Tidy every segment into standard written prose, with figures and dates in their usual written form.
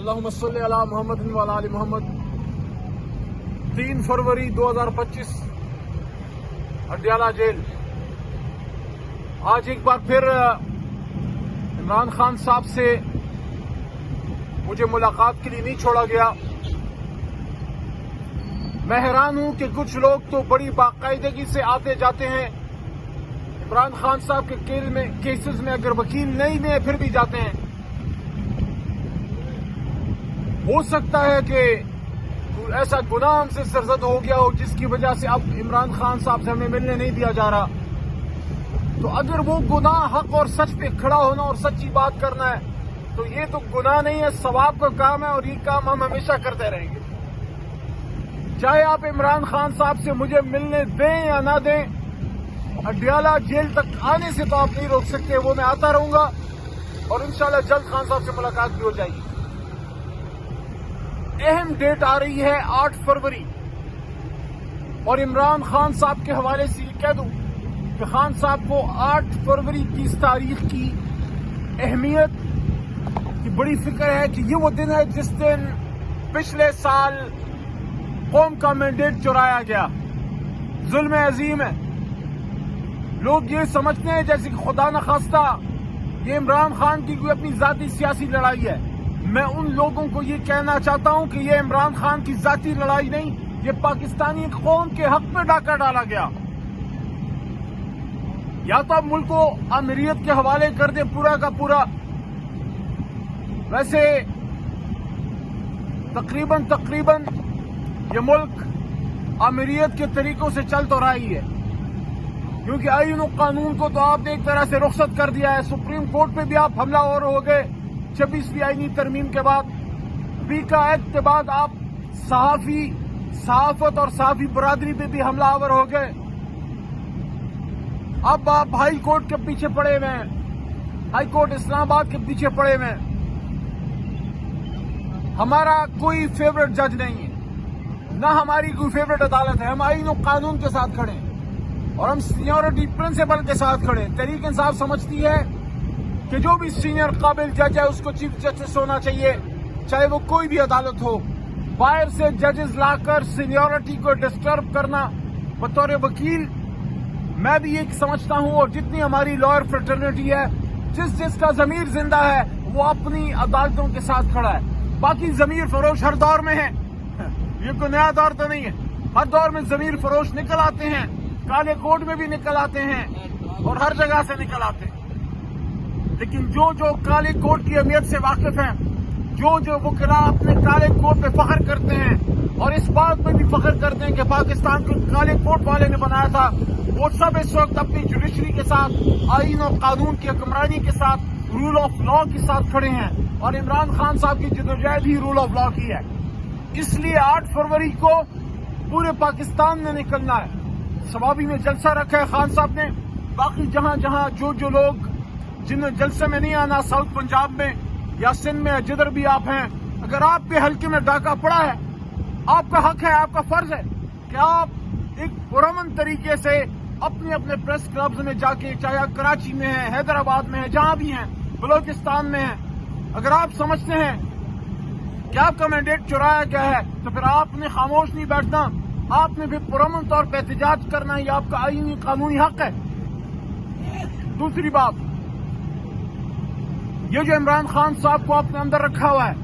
اللہم صلی علی محمد و علی آل محمد۔ 3 فروری 2025 اڈیالہ جیل۔ آج ایک بار پھر عمران خان صاحب سے مجھے ملاقات کے لیے نہیں چھوڑا گیا۔ میں حیران ہوں کہ کچھ لوگ تو بڑی باقاعدگی سے آتے جاتے ہیں، عمران خان صاحب کے کیسز میں اگر وکیل نہیں میں پھر بھی جاتے ہیں۔ ہو سکتا ہے کہ ایسا گناہ ہم سے سرزد ہو گیا ہو جس کی وجہ سے اب عمران خان صاحب سے ہمیں ملنے نہیں دیا جا رہا۔ تو اگر وہ گناہ حق اور سچ پہ کھڑا ہونا اور سچی بات کرنا ہے تو یہ تو گناہ نہیں ہے، ثواب کا کام ہے، اور یہ کام ہم ہمیشہ کرتے رہیں گے۔ چاہے آپ عمران خان صاحب سے مجھے ملنے دیں یا نہ دیں، اڈیالہ جیل تک آنے سے تو آپ نہیں روک سکتے، وہ میں آتا رہوں گا، اور انشاءاللہ جلد خان صاحب سے ملاقات بھی ہو جائے گی۔ اہم ڈیٹ آ رہی ہے 8 فروری، اور عمران خان صاحب کے حوالے سے یہ کہہ دوں کہ خان صاحب کو 8 فروری کی اس تاریخ کی اہمیت کی بڑی فکر ہے کہ یہ وہ دن ہے جس دن پچھلے سال قوم کا مینڈیٹ چرایا گیا۔ ظلم عظیم ہے۔ لوگ یہ سمجھتے ہیں جیسے کہ خدا نخواستہ یہ عمران خان کی کوئی اپنی ذاتی سیاسی لڑائی ہے۔ میں ان لوگوں کو یہ کہنا چاہتا ہوں کہ یہ عمران خان کی ذاتی لڑائی نہیں، یہ پاکستانی قوم کے حق میں ڈاکہ ڈالا گیا۔ یا تو اب ملک کو امیریت کے حوالے کر دے پورا کا پورا، ویسے تقریباً یہ ملک امیریت کے طریقوں سے چل تو رہا ہی ہے، کیونکہ آئین و قانون کو تو آپ نے ایک طرح سے رخصت کر دیا ہے۔ سپریم کورٹ پہ بھی آپ حملہ اور ہو گئے 26ویں آئینی ترمیم کے بعد، ویکا ایکٹ کے بعد آپ صحافت اور صحافی برادری پہ بھی حملہ آور ہو گئے۔ اب آپ ہائی کورٹ کے پیچھے پڑے ہوئے ہیں، ہائی کورٹ اسلام آباد کے پیچھے پڑے ہوئے ہیں۔ ہمارا کوئی فیوریٹ جج نہیں ہے، نہ ہماری کوئی فیوریٹ عدالت ہے۔ ہم آئین و قانون کے ساتھ کھڑے ہیں، اور ہم سینیورٹی پرنسپل کے ساتھ کھڑے ہیں۔ تحریک انصاف سمجھتی ہے کہ جو بھی سینئر قابل جج ہے اس کو چیف جسٹس ہونا چاہیے، چاہے وہ کوئی بھی عدالت ہو۔ باہر سے ججز لا کر سینیورٹی کو ڈسٹرب کرنا بطور وکیل، میں بھی یہ سمجھتا ہوں، اور جتنی ہماری لائر فریٹرنیٹی ہے، جس کا ضمیر زندہ ہے وہ اپنی عدالتوں کے ساتھ کھڑا ہے۔ باقی ضمیر فروش ہر دور میں ہے، یہ کوئی نیا دور تو نہیں ہے۔ ہر دور میں ضمیر فروش نکل آتے ہیں، کالے کوٹ میں بھی نکل آتے ہیں، اور ہر جگہ سے نکل آتے ہیں۔ لیکن جو کالے کوٹ کی اہمیت سے واقف ہیں، جو وکلاء اپنے کالے کوٹ پہ فخر کرتے ہیں، اور اس بات پہ بھی فخر کرتے ہیں کہ پاکستان کو کالے کوٹ والے نے بنایا تھا، وہ سب اس وقت اپنی جوڈیشری کے ساتھ، آئین و قانون کی حکمرانی کے ساتھ، رول آف لا کے ساتھ کھڑے ہیں، اور عمران خان صاحب کی جدوجہد ہی رول آف لا کی ہے۔ اس لیے 8 فروری کو پورے پاکستان میں نکلنا ہے۔ سوابی میں جلسہ رکھا ہے خان صاحب نے، باقی جہاں جو لوگ جنہیں جلسے میں نہیں آنا، ساؤتھ پنجاب میں یا سندھ میں، جدھر بھی آپ ہیں، اگر آپ کے حلقے میں ڈاکہ پڑا ہے، آپ کا حق ہے، آپ کا فرض ہے کہ آپ ایک پرامن طریقے سے اپنے پریس کلبز میں جا کے، چاہے آپ کراچی میں ہیں، حیدرآباد میں ہیں، جہاں بھی ہیں، بلوچستان میں ہیں، اگر آپ سمجھتے ہیں کہ آپ کا مینڈیٹ چرایا گیا ہے تو پھر آپ نے خاموش نہیں بیٹھنا، آپ نے پھر پرامن طور پہ احتجاج کرنا، یہ آپ کا آئینی قانونی حق ہے۔ دوسری بات، یہ جو عمران خان صاحب کو آپ نے اندر رکھا ہوا ہے،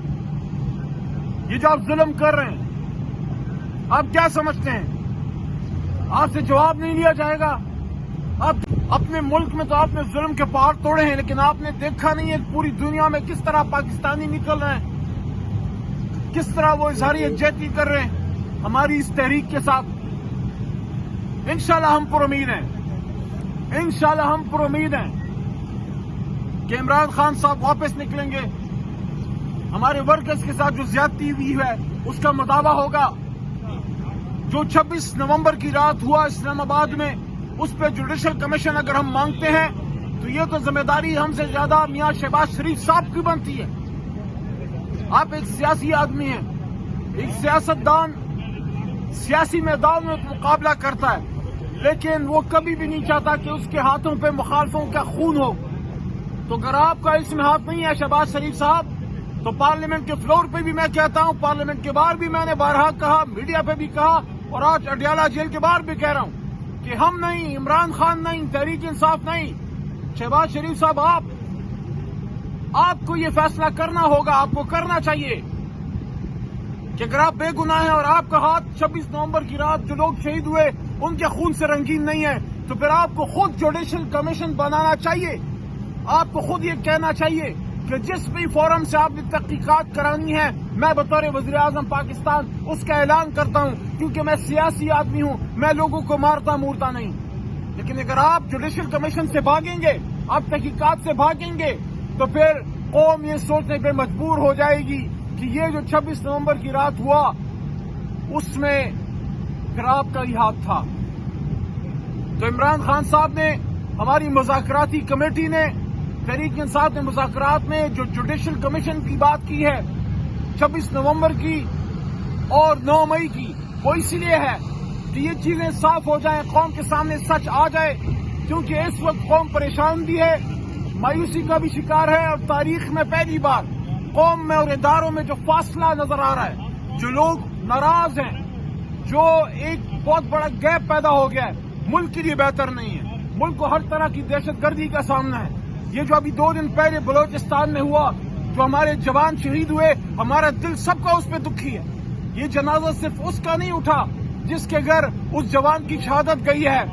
یہ جو آپ ظلم کر رہے ہیں، آپ کیا سمجھتے ہیں آپ سے جواب نہیں لیا جائے گا؟ آپ اپنے ملک میں تو آپ نے ظلم کے پہاڑ توڑے ہیں، لیکن آپ نے دیکھا نہیں ہے پوری دنیا میں کس طرح پاکستانی نکل رہے ہیں، کس طرح وہ اظہار یکجہتی کر رہے ہیں ہماری اس تحریک کے ساتھ۔ انشاءاللہ ہم پر امید ہیں کہ عمران خان صاحب واپس نکلیں گے، ہمارے ورکرز کے ساتھ جو زیادتی ہوئی ہے اس کا مداوع ہوگا۔ جو 26 نومبر کی رات ہوا اسلام آباد میں، اس پہ جوڈیشل کمیشن اگر ہم مانگتے ہیں تو یہ تو ذمہ داری ہم سے زیادہ میاں شہباز شریف صاحب کی بنتی ہے۔ آپ ایک سیاسی آدمی ہیں، ایک سیاستدان سیاسی میدان میں مقابلہ کرتا ہے، لیکن وہ کبھی بھی نہیں چاہتا کہ اس کے ہاتھوں پہ مخالفوں کا خون ہو۔ تو اگر آپ کا اس میں ہاتھ نہیں ہے شہباز شریف صاحب، تو پارلیمنٹ کے فلور پہ بھی میں کہتا ہوں، پارلیمنٹ کے باہر بھی میں نے بارہا کہا، میڈیا پہ بھی کہا، اور آج اڈیالہ جیل کے باہر بھی کہہ رہا ہوں کہ ہم نہیں، عمران خان نہیں، تحریک انصاف نہیں، شہباز شریف صاحب آپ کو یہ فیصلہ کرنا ہوگا، آپ کو کرنا چاہیے کہ اگر آپ بے گناہ ہیں اور آپ کا ہاتھ 26 نومبر کی رات جو لوگ شہید ہوئے ان کے خون سے رنگین نہیں ہے، تو پھر آپ کو خود جوڈیشل کمیشن بنانا چاہیے. آپ کو خود یہ کہنا چاہیے کہ جس بھی فورم سے آپ نے تحقیقات کرانی ہے، میں بطور وزیر اعظم پاکستان اس کا اعلان کرتا ہوں، کیونکہ میں سیاسی آدمی ہوں، میں لوگوں کو مارتا مورتا نہیں. لیکن اگر آپ جوڈیشل کمیشن سے بھاگیں گے، آپ تحقیقات سے بھاگیں گے، تو پھر قوم یہ سوچنے پہ مجبور ہو جائے گی کہ یہ جو 26 نومبر کی رات ہوا اس میں پھر آپ کا ہی ہاتھ تھا. تو عمران خان صاحب نے، ہماری مذاکراتی کمیٹی نے، تحریک انصاف نے مذاکرات میں جو جوڈیشل کمیشن کی بات کی ہے 26 نومبر کی اور 9 مئی کی، وہ اسی لیے ہے کہ یہ چیزیں صاف ہو جائیں، قوم کے سامنے سچ آ جائے. کیونکہ اس وقت قوم پریشان بھی ہے، مایوسی کا بھی شکار ہے، اور تاریخ میں پہلی بار قوم میں اور اداروں میں جو فاصلہ نظر آ رہا ہے، جو لوگ ناراض ہیں، جو ایک بہت بڑا گیپ پیدا ہو گیا ہے، ملک کے لیے بہتر نہیں ہے. ملک کو ہر طرح کی دہشت گردی کا سامنا ہے. یہ جو ابھی 2 دن پہلے بلوچستان میں ہوا، جو ہمارے جوان شہید ہوئے، ہمارا دل سب کا اس پہ دکھی ہے. یہ جنازہ صرف اس کا نہیں اٹھا جس کے گھر اس جوان کی شہادت گئی ہے،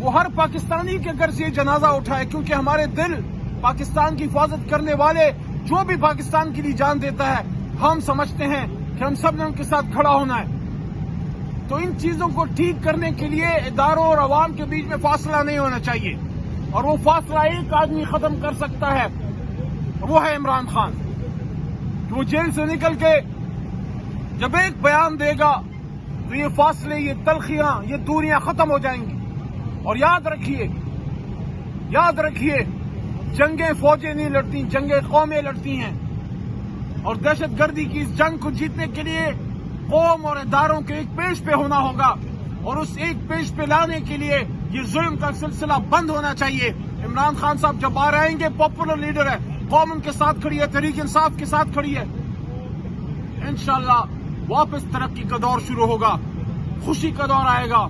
وہ ہر پاکستانی کے گھر سے یہ جنازہ اٹھا ہے، کیونکہ ہمارے دل پاکستان کی حفاظت کرنے والے جو بھی پاکستان کے لیے جان دیتا ہے، ہم سمجھتے ہیں کہ ہم سب نے ان کے ساتھ کھڑا ہونا ہے. تو ان چیزوں کو ٹھیک کرنے کے لیے اداروں اور عوام کے بیچ میں فاصلہ نہیں ہونا چاہیے، اور وہ فاصلہ ایک آدمی ختم کر سکتا ہے، وہ ہے عمران خان. کہ وہ جیل سے نکل کے جب ایک بیان دے گا تو یہ فاصلے، یہ تلخیاں، یہ دوریاں ختم ہو جائیں گی. اور یاد رکھیے جنگیں فوجیں نہیں لڑتی، جنگیں قومیں لڑتی ہیں. اور دہشت گردی کی اس جنگ کو جیتنے کے لیے قوم اور اداروں کے ایک پیش پہ ہونا ہوگا، اور اس ایک پیش پہ لانے کے لیے یہ ظلم کا سلسلہ بند ہونا چاہیے. عمران خان صاحب جب باہر آئیں گے، پاپولر لیڈر ہے، قوم ان کے ساتھ کھڑی ہے، تحریک انصاف کے ساتھ کھڑی ہے. انشاءاللہ واپس ترقی کا دور شروع ہوگا، خوشی کا دور آئے گا،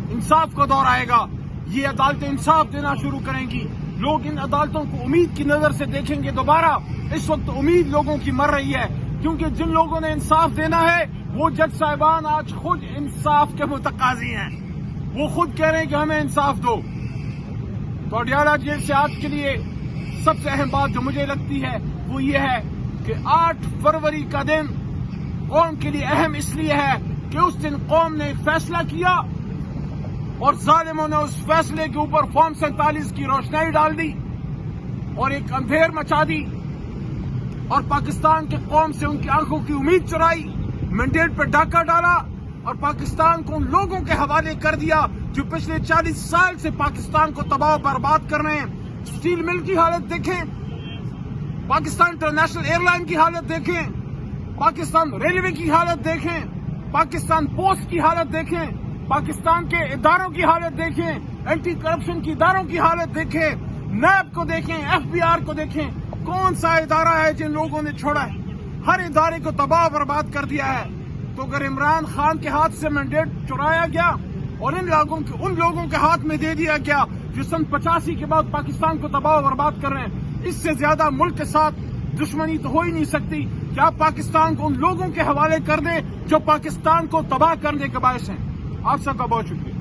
انصاف کا دور آئے گا. یہ عدالتیں انصاف دینا شروع کریں گی، لوگ ان عدالتوں کو امید کی نظر سے دیکھیں گے دوبارہ. اس وقت امید لوگوں کی مر رہی ہے، کیونکہ جن لوگوں نے انصاف دینا ہے وہ جج صاحبان آج خود انصاف کے متقاضی ہیں. وہ خود کہہ رہے ہیں کہ ہمیں انصاف دو. تو اڈیالہ جیل سے آج کے لیے سب سے اہم بات جو مجھے لگتی ہے وہ یہ ہے کہ 8 فروری کا دن قوم کے لیے اہم اس لیے ہے کہ اس دن قوم نے ایک فیصلہ کیا اور ظالموں نے اس فیصلے کے اوپر فارم 47 کی روشنائی ڈال دی اور ایک اندھیر مچا دی، اور پاکستان کے قوم سے ان کی آنکھوں کی امید چرائی، مینڈیٹ پہ ڈاکہ ڈالا، اور پاکستان کو ان لوگوں کے حوالے کر دیا جو پچھلے 40 سال سے پاکستان کو تباہ و برباد کر رہے ہیں. اسٹیل مل کی حالت دیکھیں، پاکستان انٹرنیشنل ایئر لائن کی حالت دیکھیں، پاکستان ریلوے کی حالت دیکھیں، پاکستان پوسٹ کی حالت دیکھیں، پاکستان کے اداروں کی حالت دیکھیں، اینٹی کرپشن کی اداروں کی حالت دیکھیں، نیب کو دیکھیں، FBI کو دیکھیں. کون سا ادارہ ہے جن لوگوں نے چھوڑا ہے؟ ہر ادارے کو تباہ برباد کر دیا ہے. تو اگر عمران خان کے ہاتھ سے مینڈیٹ چرایا گیا اور ان لوگوں کے ہاتھ میں دے دیا گیا جو سن 85 کے بعد پاکستان کو تباہ برباد کر رہے ہیں، اس سے زیادہ ملک کے ساتھ دشمنی تو ہو ہی نہیں سکتی کہ آپ پاکستان کو ان لوگوں کے حوالے کر دیں جو پاکستان کو تباہ کرنے کے باعث ہیں. آپ سب کا بہت شکریہ.